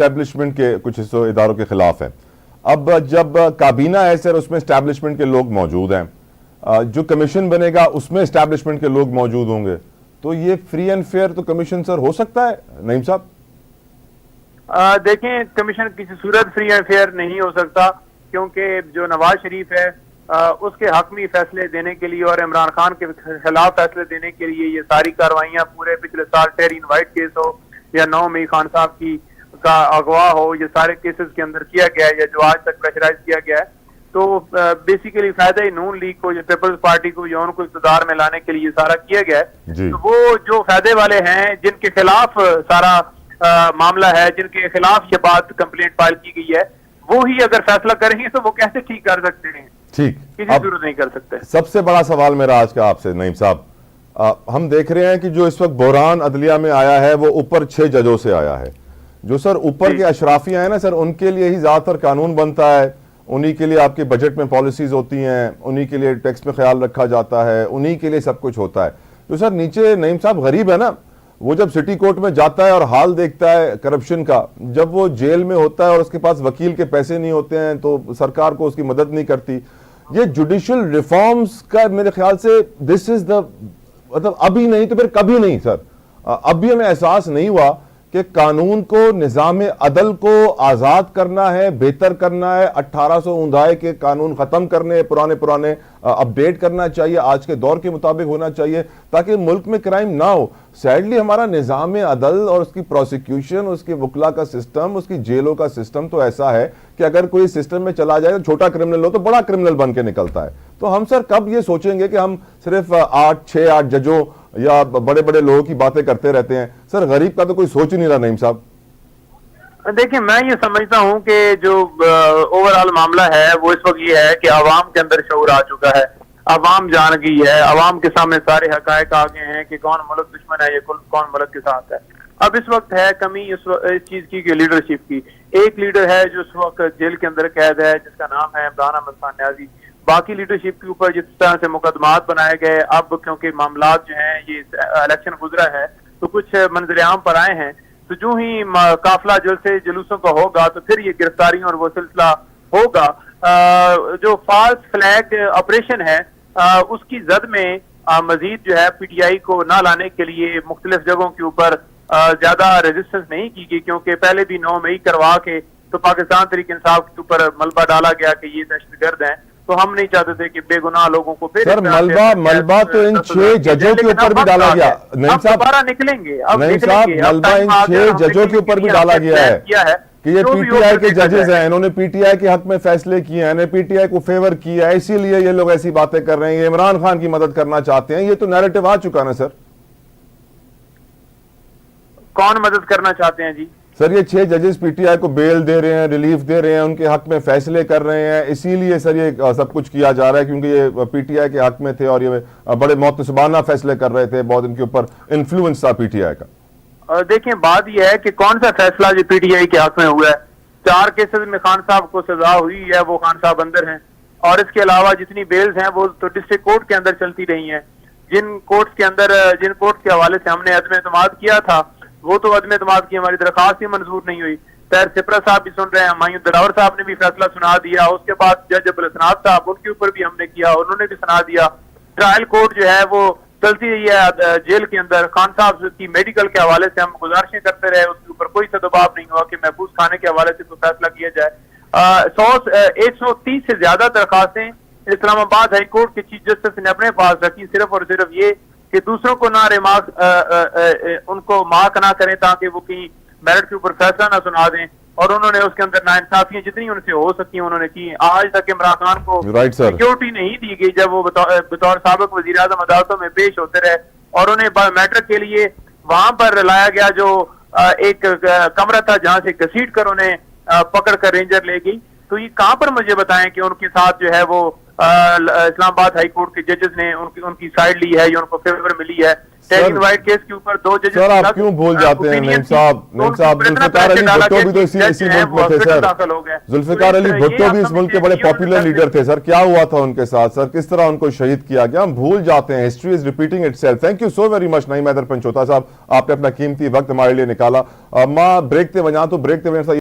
Establishment के कुछ हिस्सों इदारों के खिलाफ है। अब जब काबीना है सर, उसमें एस्टेब्लिशमेंट के लोग मौजूद हैं, जो कमीशन बनेगा उसमें एस्टेब्लिशमेंट के लोग मौजूद होंगे, तो ये फ्री एंड फेयर तो कमीशन सर हो सकता है नईम साहब? देखें, कमीशन किसी सूरत फ्री एंड फेयर नहीं हो सकता, क्योंकि जो नवाज शरीफ है उसके हक में फैसले देने के लिए और इमरान खान के खिलाफ फैसले देने के लिए ये सारी कार्रवाइयां, पूरे पिछले साल टेहरीन वाइट केस हो या 9 मई खान साहब की का अगवा हो, ये सारे केसेस के अंदर किया गया है या जो आज तक प्रेशराइज किया गया है, तो बेसिकली फायदा ही नून लीग को या पीपल्स पार्टी को या उनको इक़्तिदार में लाने के लिए सारा किया गया है। तो वो जो फायदे वाले हैं, जिनके खिलाफ सारा मामला है, जिनके खिलाफ ये बात कंप्लेंट फाइल की गई है, वो ही अगर फैसला करेंगे तो वो कैसे ठीक कर सकते हैं? ठीक, किसी जरूरत नहीं कर सकते। सबसे बड़ा सवाल मेरा आज का आपसे नईम साहब, हम देख रहे हैं कि जो इस वक्त बहरान अदलिया में आया है वो ऊपर 6 जजों से आया है। जो सर ऊपर के अशराफिया है ना सर, उनके लिए ही ज्यादातर कानून बनता है, उन्हीं के लिए आपके बजट में पॉलिसीज होती हैं, उन्हीं के लिए टैक्स में ख्याल रखा जाता है, उन्हीं के लिए सब कुछ होता है। तो सर नीचे नईम साहब गरीब है ना, वो जब सिटी कोर्ट में जाता है और हाल देखता है करप्शन का, जब वो जेल में होता है और उसके पास वकील के पैसे नहीं होते हैं तो सरकार को उसकी मदद नहीं करती। ये जुडिशियल रिफॉर्म्स का मेरे ख्याल से दिस इज द, मतलब अभी नहीं तो फिर कभी नहीं सर, अभी हमें एहसास नहीं हुआ कि कानून को, निज़ाम अदल को आज़ाद करना है, बेहतर करना है, 1859 के कानून ख़त्म करने, पुराने अपडेट करना चाहिए, आज के दौर के मुताबिक होना चाहिए ताकि मुल्क में क्राइम ना हो। सैडली हमारा निज़ाम अदल और उसकी प्रोसिक्यूशन, उसके वकला का सिस्टम, उसकी जेलों का सिस्टम तो ऐसा है कि अगर कोई सिस्टम में चला जाए तो छोटा क्रिमिनल हो तो बड़ा क्रिमिनल बन के निकलता है। तो हम सर कब ये सोचेंगे कि हम सिर्फ 6-8 जजों या बड़े बड़े लोगों की बातें करते रहते हैं? सर गरीब का तो कोई सोच ही नहीं रहा नईम साहब। देखिए, मैं ये समझता हूं कि जो ओवरऑल मामला है वो इस वक्त ये है कि आवाम के अंदर शऊर आ चुका है, आवाम जान गई है, आवाम के सामने सारे हकायक आ गए हैं कि कौन मुल्क दुश्मन है, ये कौन मुल्क के साथ है। अब इस वक्त है कमी इस चीज की कि लीडरशिप की। एक लीडर है जो इस वक्त जेल के अंदर कैद है, जिसका नाम है इमरान अहमद खान न्याजी। बाकी लीडरशिप के ऊपर जिस तरह से मुकदमात बनाए गए, अब क्योंकि मामला जो हैं ये इलेक्शन गुजरा है तो कुछ मंजरेआम पर आए हैं, तो जो ही काफिला जलसे जुलूसों का होगा तो फिर ये गिरफ्तारियों और वो सिलसिला होगा। जो फाल्स फ्लैग ऑपरेशन है उसकी जद में मजीद जो है पीटीआई को ना लाने के लिए मुख्तलिफ जगहों के ऊपर ज्यादा रेजिस्टेंस नहीं की गई, क्योंकि पहले भी 9 मई करवा के तो पाकिस्तान तहरीक इंसाफ के ऊपर मलबा डाला गया कि ये दहशतगर्द हैं, तो हम नहीं चाहते थे कि बेगुनाह लोगों को फिर सर मलबा तो इन 6 जजों के ऊपर भी डाला गया नईम साहब, दोबारा निकलेंगे। अब नईम साहब मलबा इन 6 जजों के ऊपर भी डाला गया है कि ये पीटीआई के जजेस हैं, इन्होंने पीटीआई के हक में फैसले किए हैं, इन्होंने पीटीआई को फेवर किया है, इसीलिए ये लोग ऐसी बातें कर रहे हैं, ये इमरान खान की मदद करना चाहते हैं। ये तो नैरेटिव आ चुका ना सर। कौन मदद करना चाहते हैं जी? सर ये 6 जजेस पीटीआई को बेल दे रहे हैं, रिलीफ दे रहे हैं, उनके हक में फैसले कर रहे हैं, इसीलिए सर ये सब कुछ किया जा रहा है क्योंकि ये पीटीआई के हक में थे और ये बड़े मुतसबाना फैसले कर रहे थे, बहुत इनके ऊपर इन्फ्लुएंस था पीटीआई का। देखिए, बात यह है कि कौन सा फैसला जो पीटीआई के हक में हुआ है। 4 केसेस में खान साहब को सजा हुई है, वो खान साहब अंदर हैं, और इसके अलावा जितनी बेल्स हैं वो तो डिस्ट्रिक्ट कोर्ट के अंदर चलती रही हैं। जिन कोर्ट के हवाले से हमने अदम एतमाद किया था वो तो अदम एतमाद की हमारी दरखास्त ही मंजूर नहीं हुई। तैर सिपरा साहब भी सुन रहे हैं, मायूं दिलावर साहब ने भी फैसला सुना दिया, उसके बाद जज अब्दुल हसनाद साहब, उनके ऊपर भी हमने किया, उन्होंने भी सुना दिया। ट्रायल कोर्ट जो है वो चलती रही है जेल के अंदर। खान साहब की मेडिकल के हवाले से हम गुजारिशें करते रहे, उसके ऊपर कोई सा दबाव नहीं हुआ कि महफूज खाने के हवाले से कोई फैसला किया जाए। 130 से ज्यादा दरखास्तें इस्लामाबाद हाई कोर्ट के चीफ जस्टिस ने अपने पास रखी, सिर्फ और सिर्फ ये कि दूसरों को ना उनको मार्क ना करें ताकि वो कहीं मेरिट के ऊपर फैसला ना सुना दें, और उन्होंने उसके अंदर नाइंसाफियां जितनी उनसे हो सकती उन्होंने की। आज तक इमरान खान को सिक्योरिटी नहीं दी गई जब वो बतौर साबिक वजीर आजम अदालतों में पेश होते रहे, और उन्हें बायोमेट्रिक के लिए वहां पर लाया गया जो एक कमरा था जहां से घसीट कर उन्हें पकड़ कर रेंजर ले गई। तो ये कहां पर मुझे बताएं कि उनके साथ जो है वो इस्लामाबाद हाई कोर्ट के जजेस ने उनकी साइड ली है या उनको फेवर मिली है। टैग इन वाइट केस के ऊपर 2 जजेस सर, आप क्यों भूल जाते हैं नईम साहब? जुल्फिकार अली भुट्टो भी तो इसी मुल्क में थे सर। जुल्फिकार अली भुट्टो भी इस मुल्क के बड़े पॉपुलर लीडर थे सर। क्या हुआ था उनके साथ सर? किस तरह उनको शहीद किया गया? हम भूल जाते हैं। History is repeating itself. Thank you so very much Naeem Haider Panchota sahab, आपने अपना कीमती वक्त हमारे लिए निकाला। मां ब्रेक ते वजह तो ब्रेक ते वजह